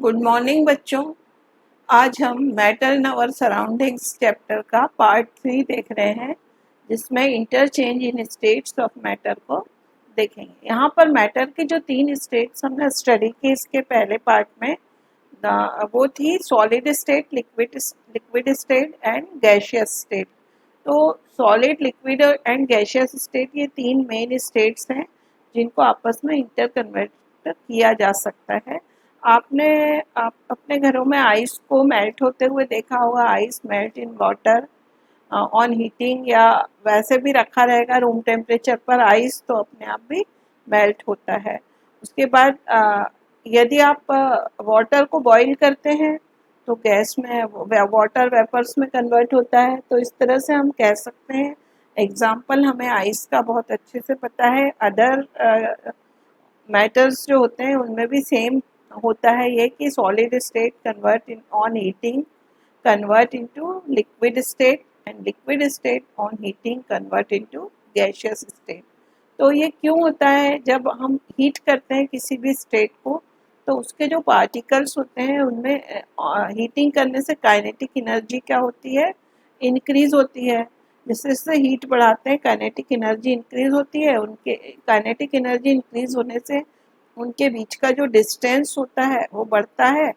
Good morning बच्चों। आज हम matter in our surroundings chapter का पार्ट 3 देख रहे हैं, जिसमें interchange in states of matter को देखेंगे। यहाँ पर मैटर की जो 3 स्टेट्स हमने स्टडी की इसके पहले पार्ट में, वो थी solid state, liquid state and gaseous state. तो solid, liquid and gaseous state ये 3 मेन स्टेट्स हैं जिनको आपस में इंटर कन्वर्ट किया जा सकता है। आप अपने घरों में आइस को मेल्ट होते हुए देखा होगा। Ice melt in water on heating, या वैसे भी रखा रहेगा रूम टेम्परेचर पर आइस तो अपने आप भी मेल्ट होता है। उसके बाद यदि आप वाटर को बॉईल करते हैं तो गैस में वाटर वेपर्स में कन्वर्ट होता है। तो इस तरह से हम कह सकते हैं, एग्जाम्पल हमें आइस का बहुत अच्छे से पता है। अदर मैटर्स जो होते हैं उनमें भी सेम होता है ये कि solid state convert in on heating convert into liquid state and liquid state on heating convert into gaseous state. तो ये क्यों होता है? जब हम हीट करते हैं किसी भी स्टेट को तो उसके जो पार्टिकल्स होते हैं उनमें हीटिंग करने से काइनेटिक एनर्जी क्या होती है? इंक्रीज होती है। जैसे हीट बढ़ाते हैं काइनेटिक एनर्जी इंक्रीज होती है। उनके काइनेटिक एनर्जी इंक्रीज होने से उनके बीच का जो डिस्टेंस होता है वो बढ़ता है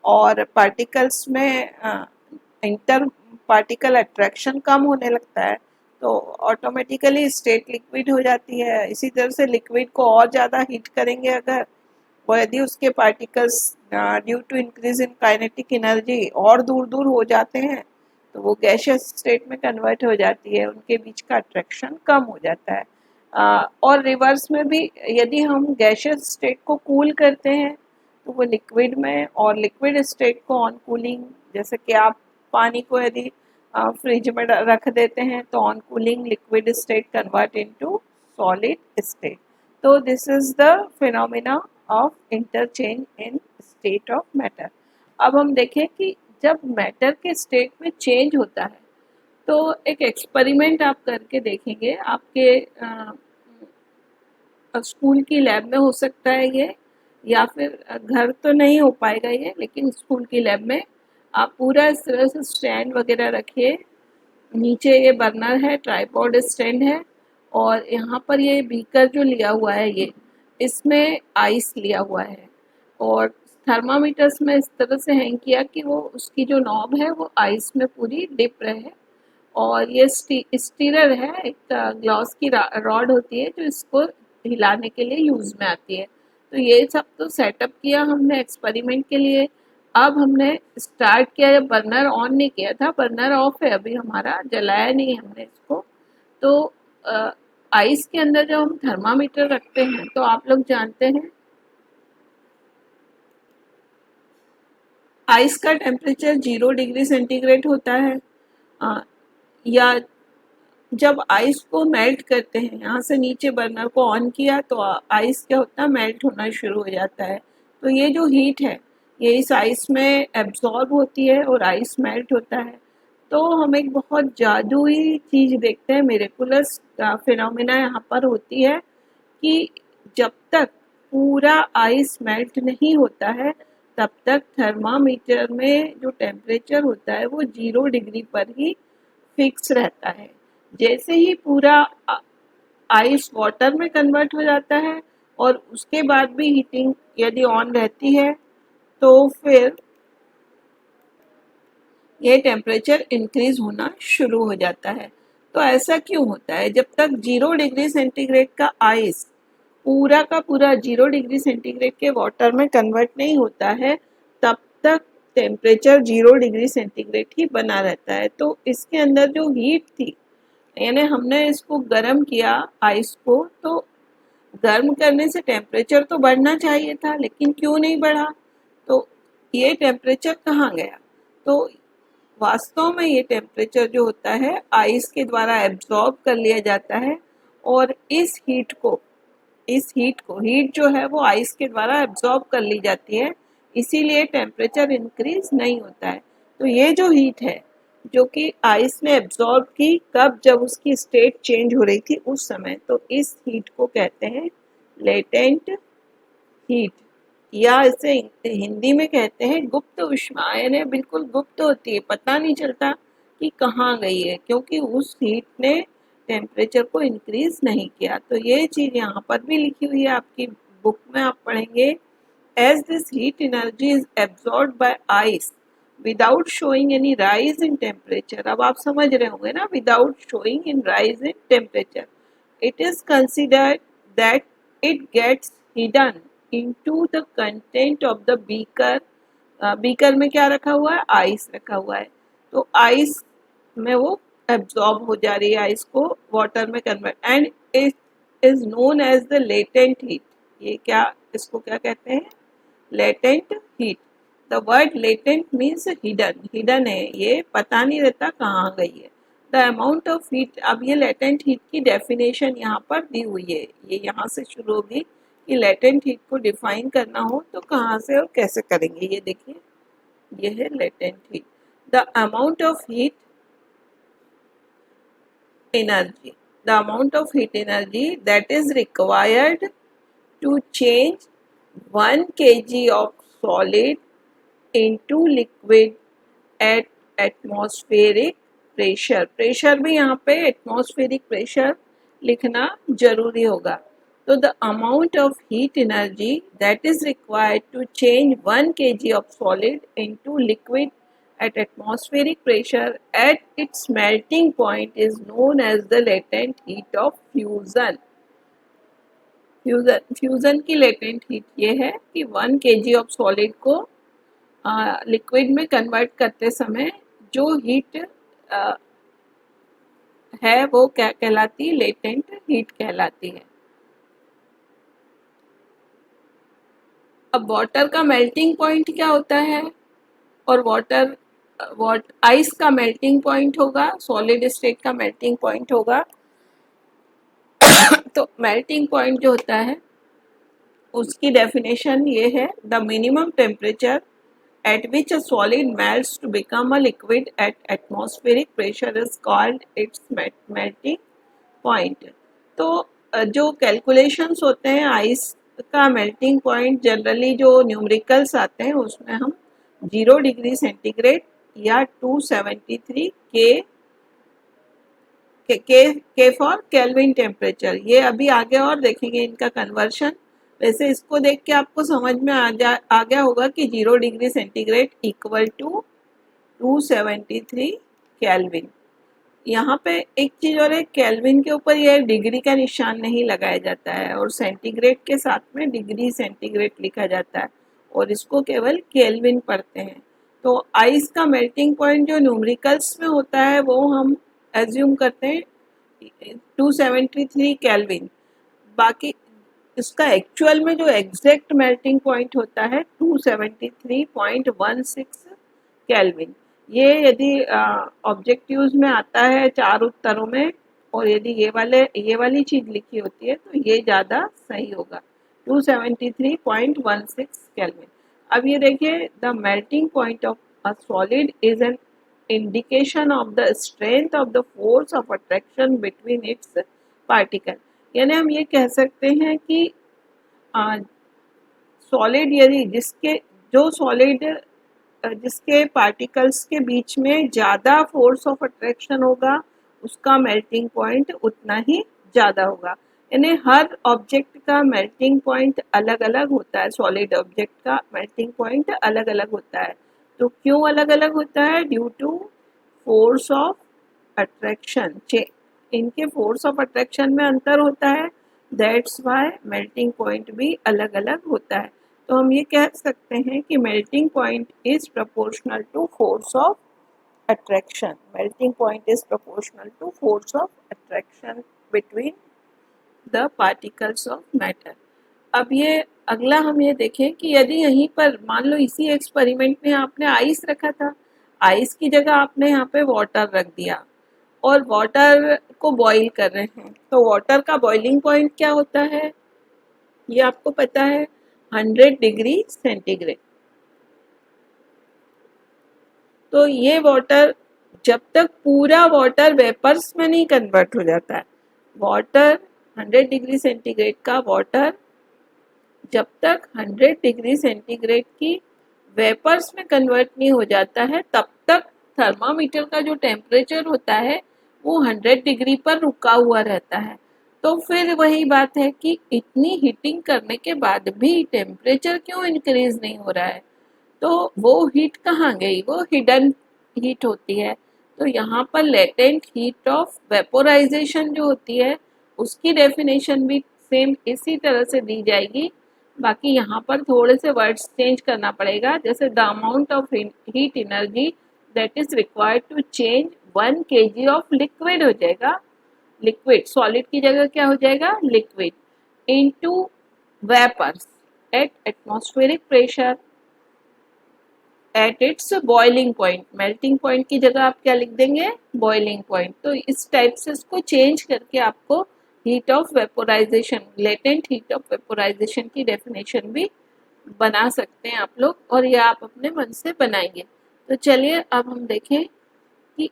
और पार्टिकल्स में इंटर पार्टिकल अट्रैक्शन कम होने लगता है। तो ऑटोमेटिकली स्टेट लिक्विड हो जाती है। इसी तरह से लिक्विड को और ज़्यादा हीट करेंगे अगर, और यदि उसके particles due to increase in kinetic energy और दूर दूर हो जाते हैं तो वो गैसियस स्टेट में कन्वर्ट हो जाती है, उनके बीच का अट्रैक्शन कम हो जाता है। और रिवर्स में भी यदि हम गैसियस स्टेट को कूल करते हैं तो वो लिक्विड में, और लिक्विड स्टेट को ऑन कूलिंग, जैसे कि आप पानी को यदि फ्रिज में रख देते हैं तो on cooling liquid state convert into solid state. तो this is the phenomena of interchange in state of matter. अब हम देखें कि जब मैटर के स्टेट में चेंज होता है तो एक एक्सपेरिमेंट आप करके देखेंगे। आपके स्कूल की लैब में हो सकता है ये, या फिर घर तो नहीं हो पाएगा ये, लेकिन स्कूल की लैब में आप पूरा इस तरह से स्टैंड वगैरह रखिए। नीचे ये बर्नर है, ट्राइपॉड स्टैंड है, और यहाँ पर ये बीकर जो लिया हुआ है ये, इसमें आइस लिया हुआ है, और थर्मामीटर्स में इस तरह से हैंग किया कि वो उसकी जो नॉब है वो आइस में पूरी डिप रहे। और ये स्टीरर है, एक ग्लास की रॉड होती है जो इसको हिलाने के लिए यूज में आती है। तो ये सब तो सेटअप किया हमने एक्सपेरिमेंट के लिए। अब हमने स्टार्ट किया, जब बर्नर ऑन नहीं किया था, बर्नर ऑफ है अभी हमारा, जलाया नहीं हमने इसको। तो आइस के अंदर जब हम थर्मामीटर रखते हैं तो आप लोग जानते हैं आइस का टेम्परेचर 0 डिग्री सेंटीग्रेड होता है। या जब आइस को मेल्ट करते हैं, यहाँ से नीचे बर्नर को ऑन किया तो आइस क्या होता है? मेल्ट होना शुरू हो जाता है। तो ये जो हीट है ये इस आइस में एब्जॉर्ब होती है और आइस मेल्ट होता है। तो हम एक बहुत जादुई चीज़ देखते हैं, मिरेकुलस फिनोमिना यहाँ पर होती है कि जब तक पूरा आइस मेल्ट नहीं होता है तब तक थर्मामीटर में जो टेम्परेचर होता है वो 0 डिग्री पर ही फिक्स रहता है। जैसे ही पूरा आइस वाटर में कन्वर्ट हो जाता है और उसके बाद भी हीटिंग यदि ऑन रहती है तो फिर ये टेम्परेचर इंक्रीज होना शुरू हो जाता है। तो ऐसा क्यों होता है? जब तक 0 डिग्री सेंटीग्रेड का आइस पूरा का पूरा 0 डिग्री सेंटीग्रेड के वाटर में कन्वर्ट नहीं होता है तब तक टेम्परेचर 0 डिग्री सेंटीग्रेड ही बना रहता है। तो इसके अंदर जो हीट थी, यानी हमने इसको गर्म किया आइस को, तो गर्म करने से टेम्परेचर तो बढ़ना चाहिए था, लेकिन क्यों नहीं बढ़ा? तो ये टेम्परेचर कहाँ गया? तो वास्तव में ये टेम्परेचर जो होता है आइस के द्वारा एब्जॉर्ब कर लिया जाता है, और हीट जो है वो आइस के द्वारा एब्जॉर्ब कर ली जाती है, इसीलिए टेम्परेचर इंक्रीज नहीं होता है। तो ये जो हीट है जो कि आइस ने एब्जॉर्ब की, कब? जब उसकी स्टेट चेंज हो रही थी उस समय। तो इस हीट को कहते हैं लेटेंट हीट। या इसे हिंदी में कहते हैं गुप्त ऊष्मा, यानी बिल्कुल गुप्त होती है, पता नहीं चलता कि कहाँ गई है, क्योंकि उस हीट ने टेम्परेचर को इंक्रीज नहीं किया। तो ये चीज़ यहाँ पर भी लिखी हुई है आपकी बुक में, आप पढ़ेंगे। As this heat energy is absorbed by ice without showing any rise in temperature. अब आप समझ रहे होंगे ना, without showing in rise in temperature, it is considered that it gets hidden into the content of the beaker। Beaker में क्या रखा हुआ है, आइस रखा हुआ है, तो आइस में वो एब्जॉर्ब हो जा रही है, आइस को वाटर में convert, and it is known as the latent heat. ये क्या, इसको क्या कहते हैं, latent heat. The word latent means hidden, hidden है, ये पता नहीं रहता कहाँ गई है। द अमाउंट ऑफ हीट, अब ये लेटेंट हीट की डेफिनेशन यहाँ पर दी हुई है, ये यहाँ से शुरू होगी कि लेटेंट हीट को डिफाइन करना हो तो कहाँ से और कैसे करेंगे। ये देखिए, ये है latent heat, the amount of heat energy, the amount of heat energy that is required to change 1 kg of solid into liquid at atmospheric pressure। Pressure भी यहाँ पे एटमॉस्फेरिक प्रेशर लिखना जरूरी होगा। तो the amount of heat energy that is required to change 1 kg of solid into liquid at atmospheric pressure at its melting point is known as the latent heat of fusion। Fusion की latent heat ये है कि 1 kg of solid को liquid में convert करते समय जो heat है वो क्या कहलाती है, लेटेंट हीट कहलाती है। अब वाटर का मेल्टिंग पॉइंट क्या होता है, और वाटर आइस का मेल्टिंग पॉइंट होगा, सॉलिड स्टेट का मेल्टिंग पॉइंट होगा। तो मेल्टिंग पॉइंट जो होता है उसकी डेफिनेशन ये है, the minimum temperature at which a solid melts to become a liquid at atmospheric pressure is called its melting point। तो जो कैलकुलेशंस होते हैं आइस का मेल्टिंग पॉइंट, जनरली जो न्यूमेरिकल्स आते हैं उसमें हम 0 डिग्री सेंटीग्रेड या 273 के फॉर केल्विन टेम्परेचर, ये अभी आगे और देखेंगे इनका कन्वर्शन। वैसे इसको देख के आपको समझ में आ गया होगा कि 0 degree centigrade equal to 273 Kelvin. यहाँ पे एक चीज और है, केल्विन के ऊपर यह डिग्री का निशान नहीं लगाया जाता है, और सेंटीग्रेड के साथ में डिग्री सेंटीग्रेड लिखा जाता है, और इसको केवल केल्विन पढ़ते हैं। तो आइस का मेल्टिंग पॉइंट जो न्यूमेरिकल्स में होता है वो हम एज्यूम करते हैं 273 केल्विन। बाकी इसका एक्चुअल में जो एग्जैक्ट मेल्टिंग पॉइंट होता है 273.16 केल्विन। ये यदि ऑब्जेक्टिव्स में आता है 4 उत्तरों में, और यदि ये वाली चीज लिखी होती है तो ये ज़्यादा सही होगा, 273.16 केल्विन। अब ये देखिए, the melting point of a solid is an indication of the strength of the force of attraction between its particle. यानी हम ये कह सकते हैं कि सॉलिड यदि जिसके पार्टिकल्स के बीच में ज़्यादा फोर्स ऑफ अट्रैक्शन होगा उसका मेल्टिंग पॉइंट उतना ही ज़्यादा होगा। यानी हर ऑब्जेक्ट का मेल्टिंग पॉइंट अलग अलग होता है, सॉलिड ऑब्जेक्ट का मेल्टिंग पॉइंट अलग अलग होता है। तो क्यों अलग अलग होता है, due to force of attraction, इनके फोर्स ऑफ अट्रैक्शन में अंतर होता है, दैट्स वाई मेल्टिंग पॉइंट भी अलग अलग होता है। तो हम ये कह सकते हैं कि melting point is proportional to force of attraction. Melting point is proportional to force of attraction between the particles of matter. अब ये अगला हम ये देखें कि यदि यहीं पर मान लो इसी एक्सपेरिमेंट में आपने आइस रखा था, आइस की जगह आपने यहाँ पे वाटर रख दिया और वाटर को बॉईल कर रहे हैं, तो वाटर का बॉइलिंग पॉइंट क्या होता है, ये आपको पता है, 100 डिग्री सेंटीग्रेड। तो ये वाटर जब तक पूरा वाटर वेपर्स में नहीं कन्वर्ट हो जाता है, वाटर 100 डिग्री सेंटीग्रेड का वाटर जब तक 100 डिग्री सेंटीग्रेड की वेपर्स में कन्वर्ट नहीं हो जाता है तब तक थर्मामीटर का जो टेम्परेचर होता है वो 100 डिग्री पर रुका हुआ रहता है। तो फिर वही बात है कि इतनी हीटिंग करने के बाद भी टेम्परेचर क्यों इंक्रीज नहीं हो रहा है? तो वो हीट कहाँ गई? वो हिडन हीट होती है। तो यहाँ पर लेटेंट हीट ऑफ वेपोराइजेशन जो होती है उसकी डेफिनेशन भी सेम इसी तरह से दी जाएगी। बाकी यहाँ पर थोड़े से वर्ड्स चेंज करना पड़ेगा, जैसे the amount of heat energy that is required to change 1 kg of liquid हो जाएगा, लिक्विड सॉलिड की जगह क्या हो जाएगा liquid, into vapours at atmospheric pressure at its boiling point. Melting point की जगह आप क्या लिख देंगे बॉइलिंग पॉइंट। तो इस टाइप से इसको चेंज करके आपको heat of vaporisation, latent heat of vaporisation की डेफिनेशन भी बना सकते हैं आप लोग, और ये आप अपने मन से बनाएंगे। तो चलिए अब हम देखें कि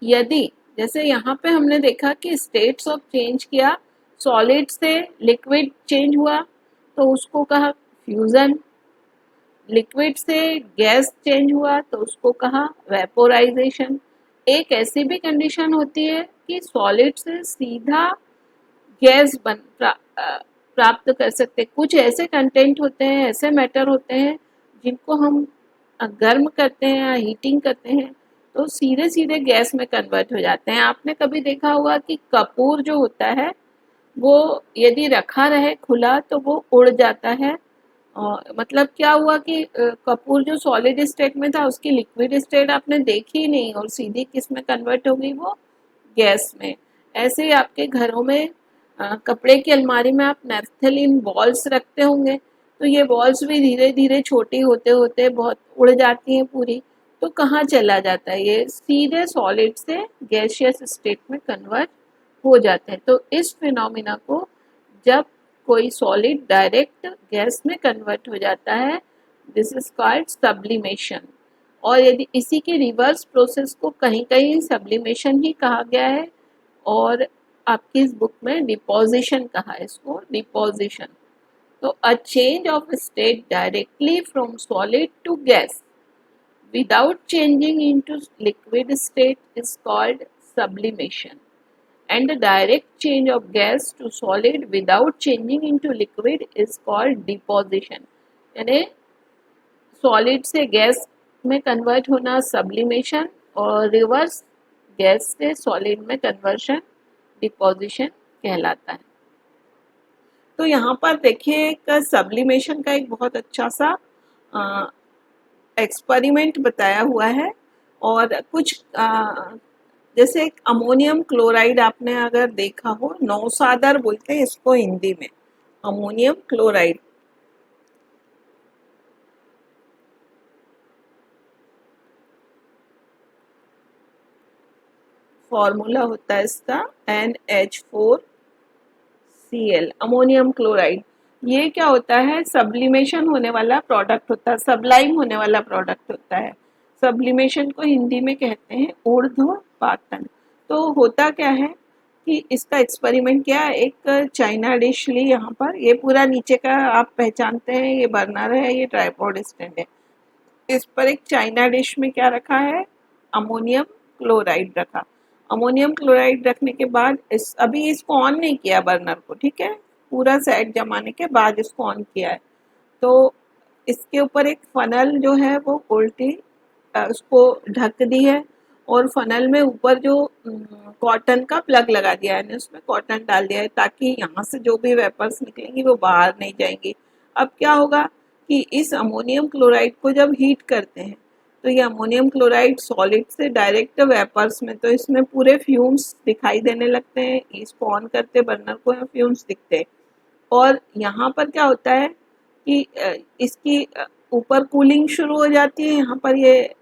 यदि जैसे यहाँ पे हमने देखा कि स्टेट्स ऑफ चेंज किया, सॉलिड से लिक्विड चेंज हुआ तो उसको कहा फ्यूजन, लिक्विड से गैस चेंज हुआ तो उसको कहा वेपोराइजेशन। एक ऐसी भी कंडीशन होती है कि सॉलिड से सीधा गैस प्राप्त कर सकते। कुछ ऐसे कंटेंट होते हैं, ऐसे मैटर होते हैं जिनको हम गर्म करते हैं या हीटिंग करते हैं तो सीधे सीधे गैस में कन्वर्ट हो जाते हैं। आपने कभी देखा होगा कि कपूर जो होता है वो यदि रखा रहे खुला तो वो उड़ जाता है। मतलब क्या हुआ कि कपूर जो सॉलिड स्टेट में था उसकी लिक्विड स्टेट आपने देखी ही नहीं और सीधी किस में कन्वर्ट हो गई वो गैस में। ऐसे ही आपके घरों में कपड़े की अलमारी में आप नैफ्थलीन बॉल्स रखते होंगे तो ये बॉल्स भी धीरे धीरे छोटी होते होते बहुत उड़ जाती हैं पूरी, तो कहाँ चला जाता है ये सीधे सॉलिड से गैसियस स्टेट में कन्वर्ट हो जाते हैं। तो इस फिनोमिना को जब कोई सॉलिड डायरेक्ट गैस में कन्वर्ट हो जाता है दिस इज कॉल्ड सब्लिमेशन। और यदि इसी के रिवर्स प्रोसेस को कहीं कहीं सब्लिमेशन ही कहा गया है और आपकी इस बुक में डिपोजिशन कहा है इसको डिपोजिशन। तो a change of state directly from solid to gas without changing into liquid state is called sublimation, and the direct change of gas to solid without changing into liquid is called deposition। यानी solid से gas में convert होना sublimation और reverse gas से solid में conversion deposition कहलाता है। तो यहाँ पर देखिए एक सब्लिमेशन का एक बहुत अच्छा सा एक्सपेरिमेंट बताया हुआ है। और कुछ जैसे एक अमोनियम क्लोराइड आपने अगर देखा हो, नौसादर बोलते हैं इसको हिंदी में, अमोनियम क्लोराइड। फॉर्मूला होता है इसका NH4Cl, अमोनियम क्लोराइड। ये क्या होता है सब्लिमेशन होने वाला प्रोडक्ट होता है, सबलाइम होने वाला प्रोडक्ट होता है। सब्लिमेशन को हिंदी में कहते हैं ऊर्ध्वपातन। तो होता क्या है कि इसका एक्सपेरिमेंट क्या, एक चाइना डिश ली, यहाँ पर ये पूरा नीचे का आप पहचानते हैं, ये बर्नर है, ये ट्राइपॉड स्टैंड है। इस पर एक चाइना डिश में क्या रखा है अमोनियम क्लोराइड रखा। अमोनियम क्लोराइड रखने के बाद अभी इसको ऑन नहीं किया बर्नर को, ठीक है, पूरा सेट जमाने के बाद इसको ऑन किया है। तो इसके ऊपर एक फनल जो है वो उल्टी उसको ढक दी है और फनल में ऊपर जो कॉटन का प्लग लगा दिया है, उसमें कॉटन डाल दिया है ताकि यहाँ से जो भी वेपर्स निकलेंगी वो बाहर नहीं जाएंगी। अब क्या होगा कि इस अमोनियम क्लोराइड को जब हीट करते हैं तो ये अमोनियम क्लोराइड सॉलिड से डायरेक्ट वेपर्स में, तो इसमें पूरे फ्यूम्स दिखाई देने लगते हैं। इसको ऑन करते बर्नर को फ्यूम्स दिखते हैं। और यहाँ पर क्या होता है कि इसकी ऊपर कूलिंग शुरू हो जाती है यहाँ पर ये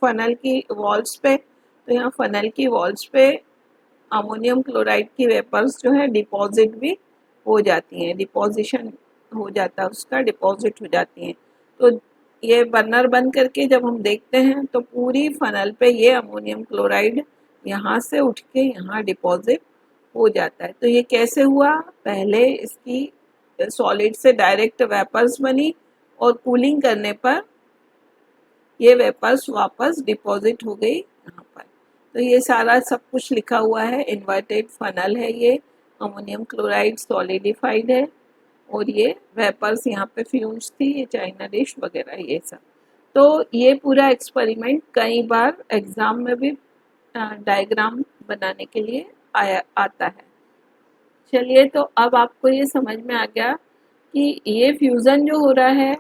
फनल की वॉल्स पे। तो यहाँ फनल की वॉल्स पे अमोनियम क्लोराइड की वेपर्स जो है डिपॉजिट भी हो जाती हैं, डिपोजिशन हो जाता है उसका, डिपॉजिट हो जाती हैं। तो ये बर्नर बंद करके जब हम देखते हैं तो पूरी फनल पे ये अमोनियम क्लोराइड यहाँ से उठ के यहाँ डिपॉजिट हो जाता है। तो ये कैसे हुआ, पहले इसकी सॉलिड से डायरेक्ट वेपर्स बनी और कूलिंग करने पर ये वेपर्स वापस डिपॉजिट हो गई यहाँ पर। तो ये सारा सब कुछ लिखा हुआ है। इन्वर्टेड फनल है, ये अमोनियम क्लोराइड सॉलिडिफाइड है और ये वेपर्स यहाँ पे फ्यूम्स थी, ये चाइना डिश वगैरह ये सब। तो ये पूरा एक्सपेरिमेंट कई बार एग्जाम में भी डायग्राम बनाने के लिए आता है। चलिए, तो अब आपको ये समझ में आ गया कि ये फ्यूज़न जो हो रहा है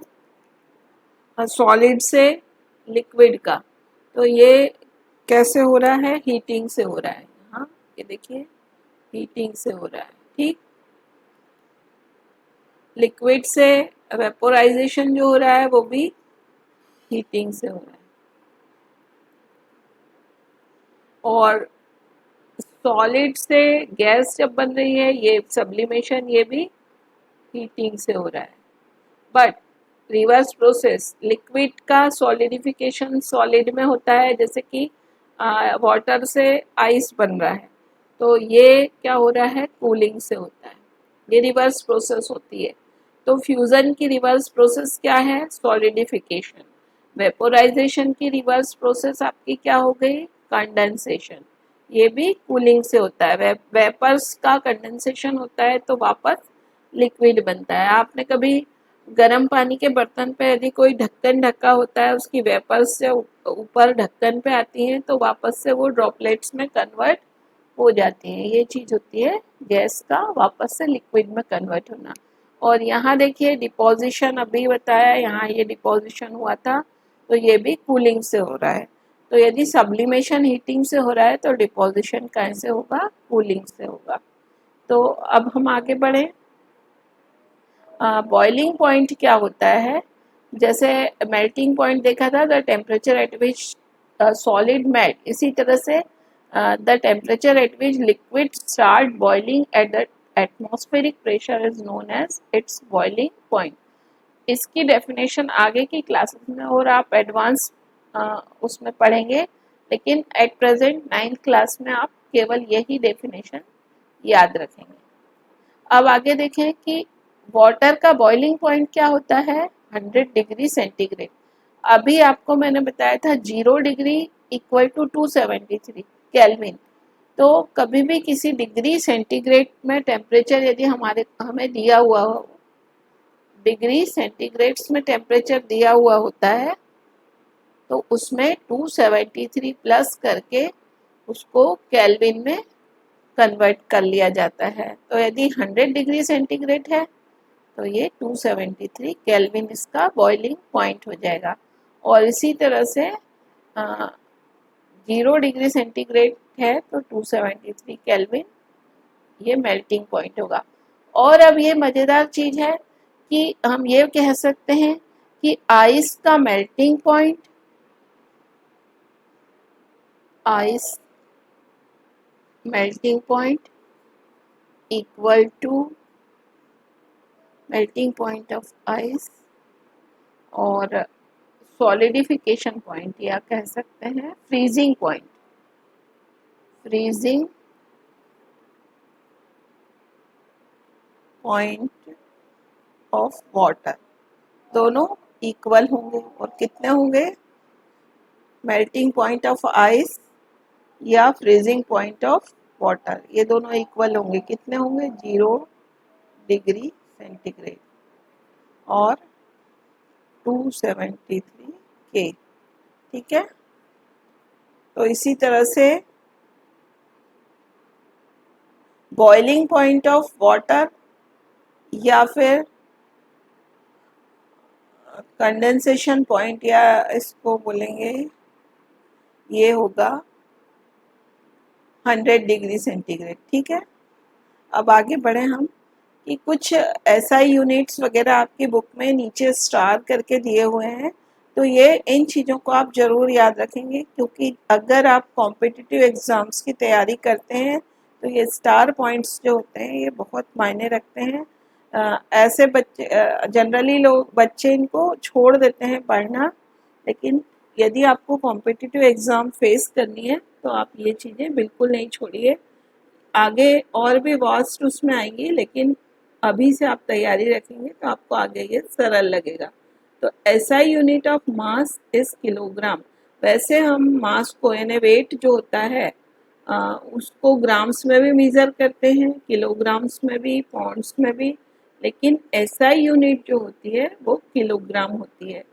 सॉलिड से लिक्विड का, तो ये कैसे हो रहा है? हीटिंग से हो रहा है। हाँ, ये देखिए हीटिंग से हो रहा है। ठीक, लिक्विड से वेपोराइजेशन जो हो रहा है वो भी हीटिंग से हो रहा है, और सॉलिड से गैस जब बन रही है, ये सब्लिमेशन, ये भी हीटिंग से हो रहा है। बट रिवर्स प्रोसेस, लिक्विड का सॉलिडिफिकेशन सॉलिड में होता है, जैसे कि वाटर से आइस बन रहा है, तो ये क्या हो रहा है? कूलिंग से होता है। ये रिवर्स प्रोसेस होती है। तो फ्यूजन की रिवर्स प्रोसेस क्या है? सॉलिडिफिकेशन। वेपोराइजेशन की रिवर्स प्रोसेस आपकी क्या हो गई? कंडेंसेशन। ये भी कूलिंग से होता है। वेपर्स का कंडेंसेशन होता है तो वापस लिक्विड बनता है। आपने कभी गर्म पानी के बर्तन पे यदि कोई ढक्कन ढका होता है, उसकी वेपर्स से ऊपर ढक्कन पे आती हैं तो वापस से वो ड्रॉपलेट्स में कन्वर्ट हो जाती हैं। ये चीज़ होती है गैस का वापस से लिक्विड में कन्वर्ट होना। और यहाँ देखिए डिपोजिशन अभी बताया, यहाँ ये डिपोजिशन हुआ था, तो ये भी कूलिंग से हो रहा है। तो यदि सब्लिमेशन हीटिंग से हो रहा है तो डिपोजिशन कैसे होगा? कूलिंग से होगा। तो अब हम आगे बढ़ें। बॉइलिंग पॉइंट क्या होता है? जैसे मेल्टिंग पॉइंट देखा था, the temperature at which solid melt, इसी तरह से the temperature at which liquid start boiling at the atmospheric pressure is known as its boiling point. इसकी डेफिनेशन आगे की क्लासेस में और आप एडवांस उसमें पढ़ेंगे, लेकिन एट प्रेजेंट 9th क्लास में आप केवल यही डेफिनेशन याद रखेंगे। अब आगे देखें कि वाटर का बॉइलिंग पॉइंट क्या होता है? 100 डिग्री सेंटीग्रेड। अभी आपको मैंने बताया था 0 डिग्री इक्वल टू 273 केल्विन। तो कभी भी किसी डिग्री सेंटीग्रेड में टेम्परेचर यदि हमें दिया हुआ हो, डिग्री सेंटीग्रेड्स में टेम्परेचर दिया हुआ होता है, तो उसमें 273 प्लस करके उसको केल्विन में कन्वर्ट कर लिया जाता है। तो यदि 100 डिग्री सेंटीग्रेड है तो ये 273 केल्विन इसका बॉइलिंग पॉइंट हो जाएगा। और इसी तरह से 0 डिग्री सेंटीग्रेड है तो 273 केल्विन ये मेल्टिंग पॉइंट होगा। और अब ये मज़ेदार चीज़ है कि हम ये कह सकते हैं कि आइस का melting point, ice melting point equal to melting point of ice, और सॉलिडिफिकेशन पॉइंट या कह सकते हैं freezing point, freezing point of water, दोनों इक्वल होंगे। और कितने होंगे? मेल्टिंग पॉइंट ऑफ आइस या फ्रीजिंग पॉइंट ऑफ वाटर, ये दोनों इक्वल होंगे। कितने होंगे? 0 डिग्री सेंटीग्रेड और 273 के। ठीक है, तो इसी तरह से बॉइलिंग पॉइंट ऑफ वाटर या फिर कंडेंसेशन पॉइंट, या इसको बोलेंगे, ये होगा 100 डिग्री सेंटीग्रेड। ठीक है, अब आगे बढ़े हम कि कुछ ऐसा यूनिट्स वगैरह आपकी बुक में नीचे स्टार करके दिए हुए हैं, तो ये इन चीज़ों को आप ज़रूर याद रखेंगे, क्योंकि अगर आप कॉम्पिटिटिव एग्ज़ाम्स की तैयारी करते हैं तो ये स्टार पॉइंट्स जो होते हैं ये बहुत मायने रखते हैं। ऐसे बच्चे जनरली लोग बच्चे इनको छोड़ देते हैं पढ़ना, लेकिन यदि आपको कॉम्पिटिटिव एग्ज़ाम फेस करनी है तो आप ये चीज़ें बिल्कुल नहीं छोड़िए। आगे और भी वास्ट उसमें आएंगी, लेकिन अभी से आप तैयारी रखेंगे तो आपको आगे ये सरल लगेगा। तो SI unit of mass is kilogram. वैसे हम मास को यानी वेट जो होता है उसको ग्राम्स में भी मेज़र करते हैं, किलोग्राम्स में भी, पाउंड्स में भी, लेकिन SI यूनिट जो होती है वो किलोग्राम होती है।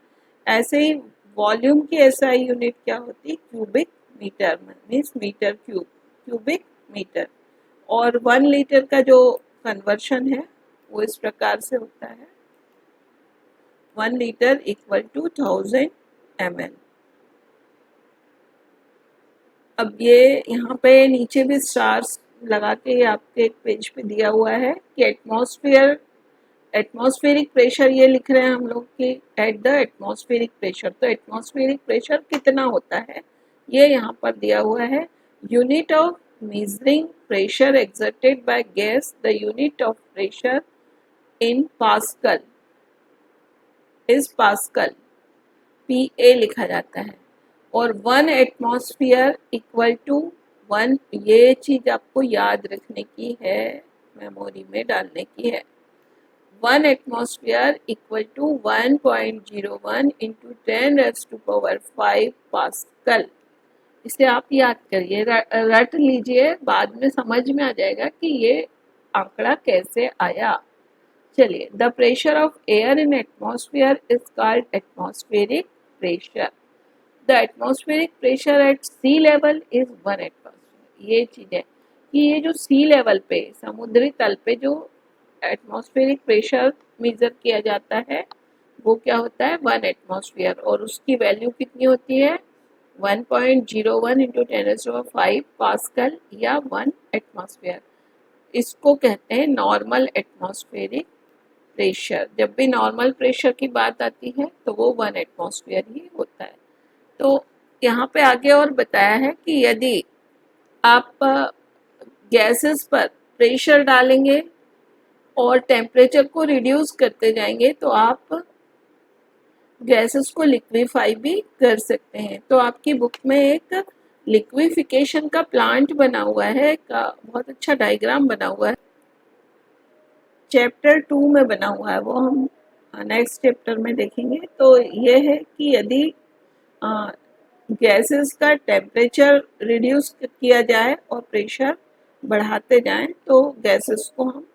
ऐसे ही वॉल्यूम की SI यूनिट क्या होती है? क्यूबिक मीटर में, means metre cube, cubic metre. और 1 लीटर का जो कन्वर्शन है वो इस प्रकार से होता है, 1 लीटर इक्वल टू 1000 ml। अब ये यहाँ पे नीचे भी स्टार्स लगा के आपके एक पेज पे दिया हुआ है कि एटमॉस्फेरिक प्रेशर ये लिख रहे हैं हम लोग कि एट द एटमॉस्फेरिक प्रेशर। तो एटमॉस्फेरिक प्रेशर कितना होता है ये यहाँ पर दिया हुआ है। Unit of measuring pressure exerted by gas, the unit of pressure in pascal is pascal, PA लिखा जाता है। और 1 एटमॉस्फेयर इक्वल टू 1, ये चीज आपको याद रखने की है, मेमोरी में डालने की है। 1 atmosphere equal to 1.01 into 10⁵ pascal. इसे आप याद करिए, रट लीजिए, बाद में समझ में आ जाएगा कि ये आंकड़ा कैसे आया। चलिए, the pressure of air in atmosphere is called atmospheric pressure. The atmospheric pressure at sea level is 1 atmosphere. ये चीज है कि ये जो सी लेवल पे, समुद्री तल पे जो एटमॉस्फेरिक प्रेशर मेजर किया जाता है वो क्या होता है? 1 एटमॉस्फेयर। और उसकी वैल्यू कितनी होती है? 1.01 इंटू 10⁵ पास्कल या 1 एटमॉस्फेयर। इसको कहते हैं नॉर्मल एटमॉस्फेरिक प्रेशर। जब भी नॉर्मल प्रेशर की बात आती है तो वो 1 एटमॉस्फेयर ही होता है। तो यहाँ पे आगे और बताया है कि यदि आप गैसेस पर प्रेशर डालेंगे और टेम्परेचर को रिड्यूस करते जाएंगे तो आप गैसेस को लिक्विफाई भी कर सकते हैं। तो आपकी बुक में एक लिक्विफिकेशन का प्लांट बना हुआ है, का बहुत अच्छा डायग्राम बना हुआ है, चैप्टर 2 में बना हुआ है, वो हम नेक्स्ट चैप्टर में देखेंगे। तो ये है कि यदि गैसेस का टेम्परेचर रिड्यूस किया जाए और प्रेशर बढ़ाते जाएं तो गैसेस को हम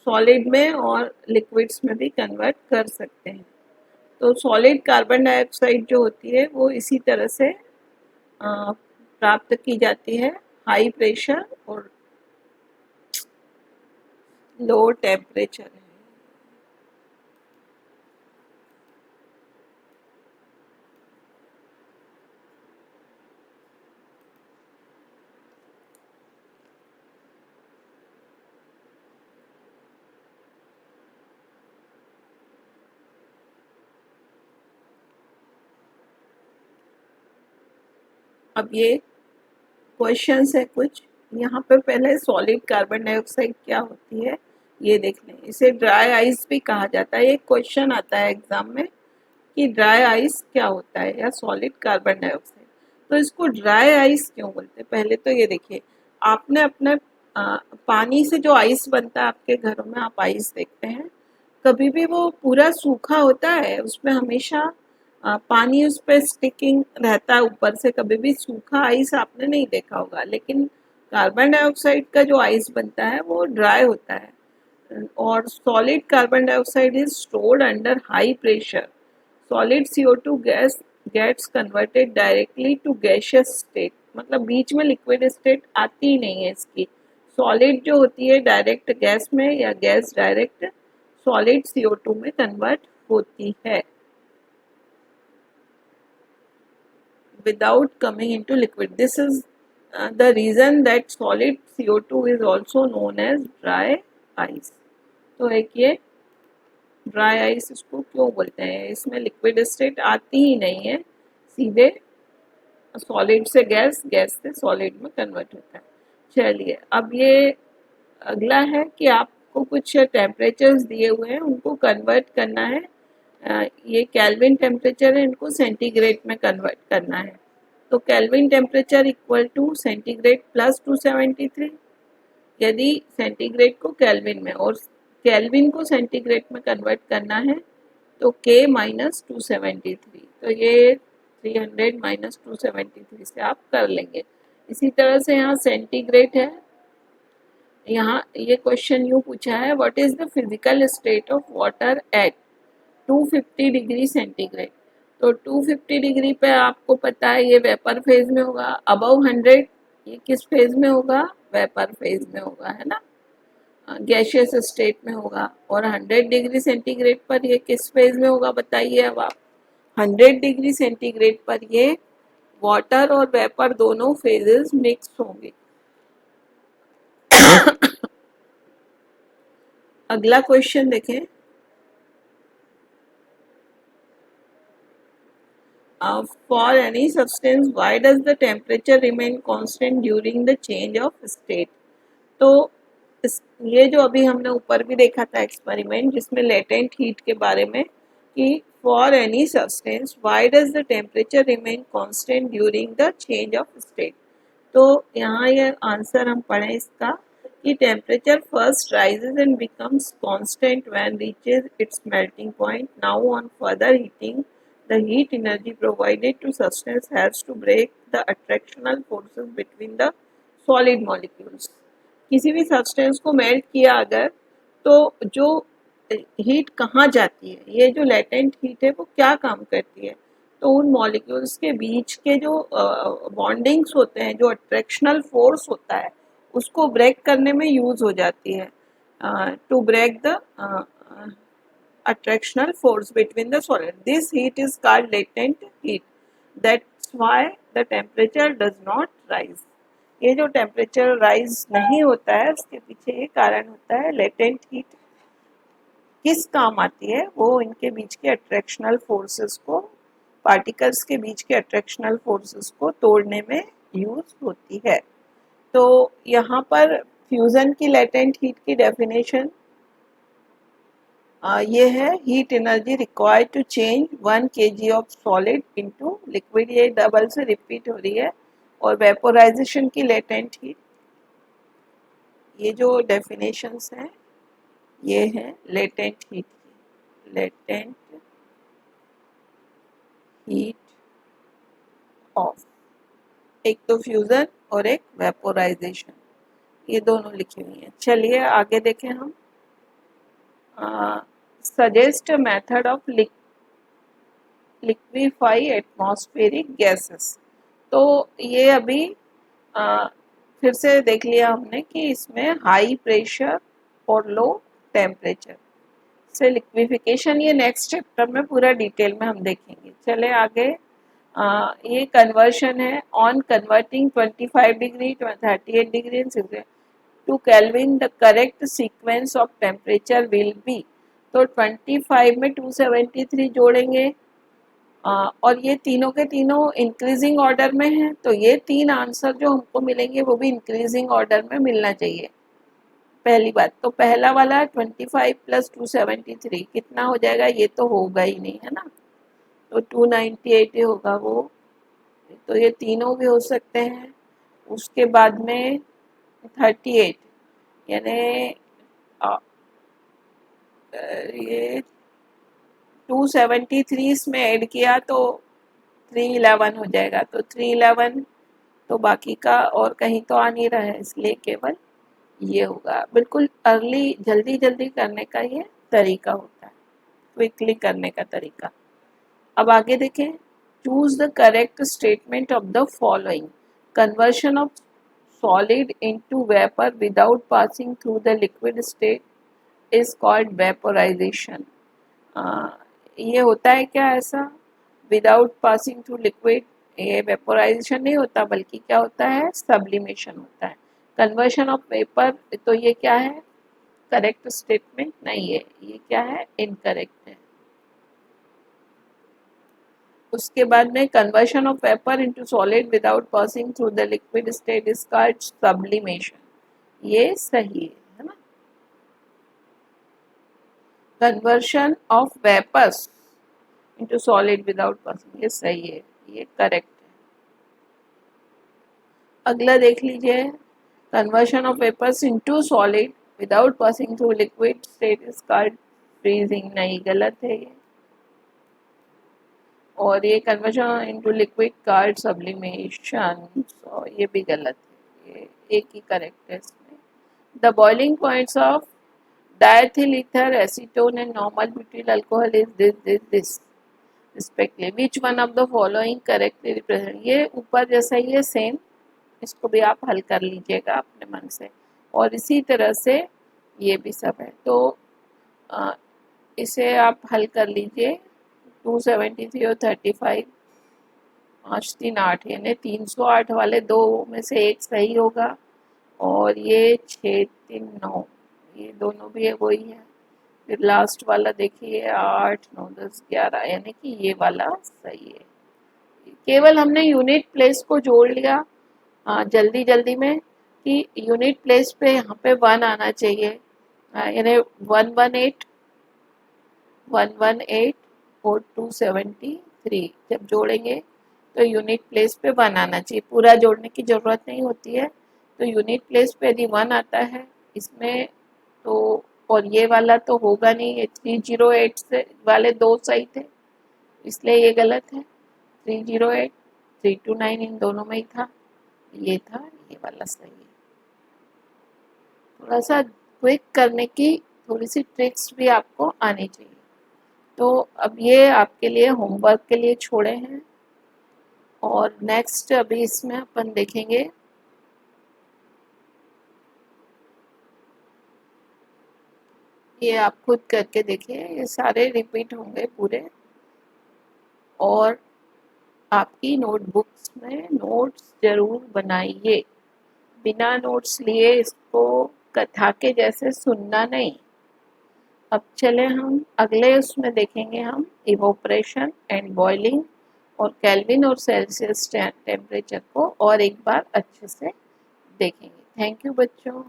सॉलिड में और लिक्विड्स में भी कन्वर्ट कर सकते हैं। तो सॉलिड कार्बन डाइऑक्साइड जो होती है वो इसी तरह से प्राप्त की जाती है, हाई प्रेशर और लो टेम्परेचर। अब ये क्वेश्चंस है कुछ, यहाँ पे पहले सॉलिड कार्बन डाइऑक्साइड क्या होती है ये देख लें। इसे ड्राई आइस भी कहा जाता है। एक क्वेश्चन आता है एग्जाम में कि ड्राई आइस क्या होता है या सॉलिड कार्बन डाइऑक्साइड। तो इसको ड्राई आइस क्यों बोलते हैं? पहले तो ये देखिए, आपने अपने पानी से जो आइस बनता है आपके घरों में, आप आइस देखते हैं, कभी भी वो पूरा सूखा होता है, उसमें हमेशा पानी उस पर स्टिकिंग रहता है ऊपर से, कभी भी सूखा आइस आपने नहीं देखा होगा। लेकिन कार्बन डाइऑक्साइड का जो आइस बनता है वो ड्राई होता है। और solid carbon dioxide is stored under high pressure. Solid CO2 gas gets converted directly to gaseous state, मतलब बीच में लिक्विड स्टेट आती ही नहीं है इसकी। सॉलिड जो होती है डायरेक्ट गैस में या गैस डायरेक्ट सॉलिड CO2 में कन्वर्ट होती है without coming into liquid. This is the reason that solid CO2 is also known as dry ice. तो एक ये ड्राई आइस इसको क्यों बोलते हैं? इसमें लिक्विड स्टेट आती ही नहीं है, सीधे सॉलिड से गैस, गैस से सॉलिड में कन्वर्ट होता है। चलिए, अब ये अगला है कि आपको कुछ टेम्परेचर्स दिए हुए हैं, उनको कन्वर्ट करना है। ये केल्विन टेम्परेचर है, इनको सेंटीग्रेड में कन्वर्ट करना है। तो kelvin temperature equal to centigrade plus 273, यदि सेंटीग्रेड को केल्विन में और केल्विन को सेंटीग्रेड में कन्वर्ट करना है तो K माइनस 273, तो ये 300 माइनस 273 से आप कर लेंगे। इसी तरह से यहाँ सेंटीग्रेड है, यहाँ ये क्वेश्चन यूँ पूछा है, what is the physical state of water at 250 degree centigrade. तो 250 डिग्री पे आपको पता है ये वेपर फेज में होगा, अबव 100 ये किस फेज में होगा, वेपर फेज में होगा, है ना, गैशियस स्टेट में होगा। और 100 डिग्री सेंटीग्रेड पर ये किस फेज में होगा बताइए अब आप। 100 डिग्री सेंटीग्रेड पर ये वाटर और वेपर दोनों फेजेस मिक्स होंगे। अगला क्वेश्चन देखें, for any substance why does the temperature remain constant during the change of state। तो ये जो अभी हमने ऊपर भी देखा था एक्सपेरिमेंट जिसमें लेटेंट हीट के बारे में कि for any substance why does the temperature remain constant during the change of state. तो यहाँ ये आंसर हम पढ़ें इसका कि temperature first rises and becomes constant when reaches it's melting point. Now on further heating the heat energy provided to substance has to break the attractional forces between the solid molecules। किसी भी substance को melt किया अगर तो जो heat कहाँ जाती है, ये जो लेटेंट हीट है वो क्या काम करती है, तो उन मॉलिक्यूल्स के बीच के जो बॉन्डिंग्स होते हैं, जो अट्रैक्शनल फोर्स होता है उसको ब्रेक करने में यूज हो जाती है, to break the attractional force between the solid। This heat is called latent heat। That's why the temperature does not rise। ये जो टेम्परेचर राइज नहीं होता है उसके पीछे ये कारण होता है, लेटेंट हीट किस काम आती है, वो इनके बीच के अट्रैक्शनल फोर्सेस को, पार्टिकल्स के बीच के अट्रैक्शनल फोर्सेस को तोड़ने में यूज होती है। तो यहाँ पर फ्यूजन की लेटेंट हीट की डेफिनेशन ये है, heat energy required to change 1 kg of solid into liquid. ये डबल से रिपीट हो रही है। और वेपोराइजेशन की लेटेंट हीट, ये जो डेफिनेशंस हैं ये हैं लेटेंट हीट की, लेटेंट हीट ऑफ, एक तो फ्यूजन और एक वेपोराइजेशन, ये दोनों लिखी हुई हैं। चलिए आगे देखें हम। Suggest method of liquefy atmospheric gases. तो ये अभी फिर से देख लिया हमने कि इसमें हाई प्रेशर और लो टेम्परेचर से लिक्विफिकेशन, ये नेक्स्ट चैप्टर में पूरा डिटेल में हम देखेंगे। चले आगे। ये कन्वर्शन है, on converting 25 degree 38 degree to kelvin the correct sequence of temperature will be. तो 25 में 273 जोड़ेंगे और ये तीनों के तीनों इंक्रीजिंग ऑर्डर में हैं, तो ये तीन आंसर जो हमको मिलेंगे वो भी इंक्रीजिंग ऑर्डर में मिलना चाहिए। पहली बात तो पहला वाला 25 प्लस 273 कितना हो जाएगा, ये तो होगा ही नहीं, है ना, तो 298 ही होगा वो। तो ये तीनों भी हो सकते हैं। उसके बाद में 38 यानी ये 273 इसमें ऐड किया तो 311 हो जाएगा। तो 311 तो बाकी का और कहीं तो आ नहीं रहा है, इसलिए केवल ये होगा। बिल्कुल अर्ली जल्दी जल्दी करने का ये तरीका होता है, क्विकली करने का तरीका। अब आगे देखें। Choose the correct statement of the following. Conversion of solid into vapour without passing through the liquid state is called vaporisation. ये होता है क्या ऐसा, विदाउट पासिंग थ्रू लिक्विड, ये वेपोराइजेशन नहीं होता बल्कि क्या होता है, सब्लिमेशन होता है। कन्वर्शन ऑफ वेपर, तो ये क्या है, करेक्ट स्टेटमेंट नहीं है, ये क्या है, इनकरेक्ट है। उसके बाद में conversion of vapour into solid without passing through the liquid state is called sublimation, ये सही है ना। Conversion of vapours into solid without passing, ये सही है, ये करेक्ट है। अगला देख लीजिए। Conversion of vapors into solid without passing through liquid state is called freezing. नहीं, गलत है ये। और ये conversion into liquid called sublimation, तो ये भी गलत है, ये एक ही करेक्ट है इसमें। The boiling points of diethyl ether, acetone and normal butyl alcohol is this respectively, which one of the following correctly represent. ये ऊपर जैसा ही है सेम, इसको भी आप हल कर लीजिएगा अपने मन से, और इसी तरह से ये भी सब है, तो इसे आप हल कर लीजिए। 273 और 35, 5 3 8, यानी 308 वाले दो में से एक सही होगा, और ये 6 3 9, ये दोनों भी है वही है। फिर लास्ट वाला देखिए 8 9 10 11, यानी कि ये वाला सही है। केवल हमने यूनिट प्लेस को जोड़ लिया जल्दी जल्दी में, कि यूनिट प्लेस पे यहाँ पे 1 आना चाहिए, यानी 118 118 और 273 जब जोड़ेंगे तो यूनिट प्लेस पे 1 आना चाहिए, पूरा जोड़ने की ज़रूरत नहीं होती है। तो यूनिट प्लेस पे यदि 1 आता है इसमें तो, और ये वाला तो होगा नहीं, ये 308 से वाले दो सही थे इसलिए ये गलत है। 308 329 इन दोनों में ही था, ये था, ये वाला सही है। थोड़ा सा क्विक करने की थोड़ी सी ट्रिक्स भी आपको आनी चाहिए। तो अब ये आपके लिए होमवर्क के लिए छोड़े हैं, और नेक्स्ट अभी इसमें अपन देखेंगे ये आप खुद करके देखिए, ये सारे रिपीट होंगे पूरे, और आपकी नोटबुक्स में नोट्स जरूर बनाइए। बिना नोट्स लिए इसको कथा के जैसे सुनना नहीं। अब चले हम अगले उसमें देखेंगे हम इवोपरेशन एंड बॉइलिंग, और केल्विन और सेल्सियस टेम्परेचर को और एक बार अच्छे से देखेंगे। थैंक यू बच्चों।